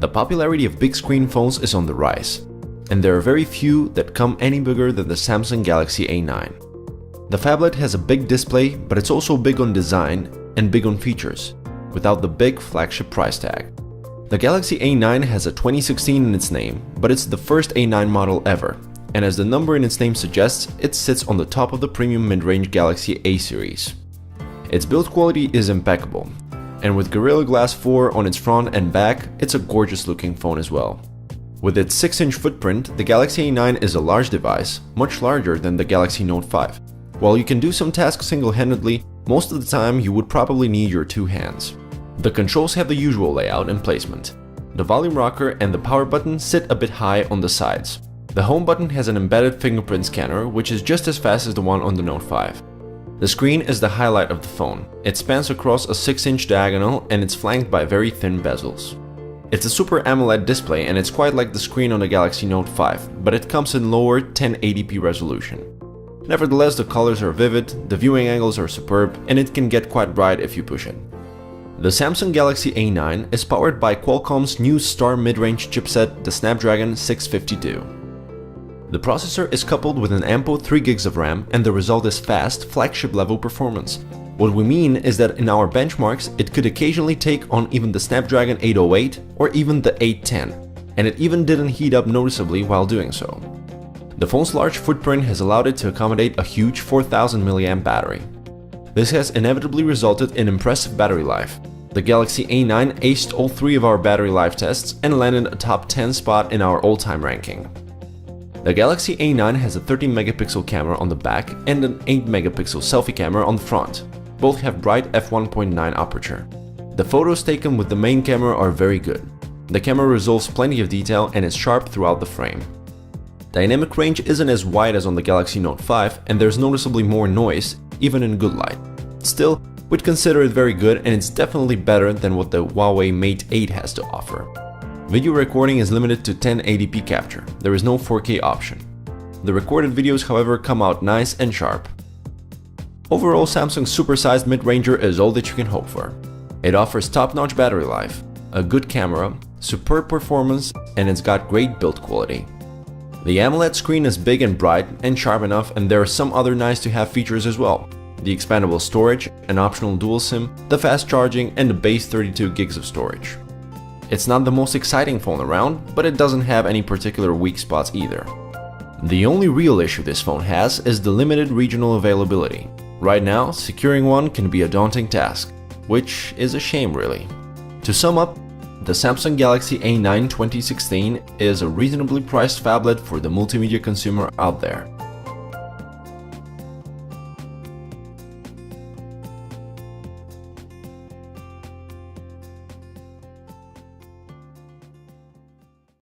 The popularity of big screen phones is on the rise, and there are very few that come any bigger than the Samsung Galaxy A9. The phablet has a big display, but it's also big on design and big on features, without the big flagship price tag. The Galaxy A9 has a 2016 in its name, but it's the first A9 model ever, and as the number in its name suggests, it sits on the top of the premium mid-range Galaxy A series. Its build quality is impeccable, and with Gorilla Glass 4 on its front and back, it's a gorgeous looking phone as well. With its 6-inch footprint, the Galaxy A9 is a large device, much larger than the Galaxy Note 5. While you can do some tasks single-handedly, most of the time you would probably need your two hands. The controls have the usual layout and placement. The volume rocker and the power button sit a bit high on the sides. The home button has an embedded fingerprint scanner, which is just as fast as the one on the Note 5. The screen is the highlight of the phone. It spans across a 6-inch diagonal and it's flanked by very thin bezels. It's a Super AMOLED display and it's quite like the screen on the Galaxy Note 5, but it comes in lower 1080p resolution. Nevertheless, the colors are vivid, the viewing angles are superb, and it can get quite bright if you push it. The Samsung Galaxy A9 is powered by Qualcomm's new star mid-range chipset, the Snapdragon 652. The processor is coupled with an ample 3 GB of RAM, and the result is fast, flagship-level performance. What we mean is that in our benchmarks, it could occasionally take on even the Snapdragon 808 or even the 810, and it even didn't heat up noticeably while doing so. The phone's large footprint has allowed it to accommodate a huge 4000 mAh battery. This has inevitably resulted in impressive battery life. The Galaxy A9 aced all 3 of our battery life tests and landed a top 10 spot in our all-time ranking. The Galaxy A9 has a 13-megapixel camera on the back and an 8-megapixel selfie camera on the front. Both have bright f1.9 aperture. The photos taken with the main camera are very good. The camera resolves plenty of detail and is sharp throughout the frame. Dynamic range isn't as wide as on the Galaxy Note 5, and there's noticeably more noise, even in good light. Still, we'd consider it very good, and it's definitely better than what the Huawei Mate 8 has to offer. Video recording is limited to 1080p capture. There is no 4K option. The recorded videos, however, come out nice and sharp. Overall, Samsung's supersized mid-ranger is all that you can hope for. It offers top-notch battery life, a good camera, superb performance, and it's got great build quality. The AMOLED screen is big and bright and sharp enough, and there are some other nice-to-have features as well. The expandable storage, an optional dual SIM, the fast charging, and the base 32 GB of storage. It's not the most exciting phone around, but it doesn't have any particular weak spots either. The only real issue this phone has is the limited regional availability. Right now, securing one can be a daunting task, which is a shame really. To sum up, the Samsung Galaxy A9 2016 is a reasonably priced phablet for the multimedia consumer out there.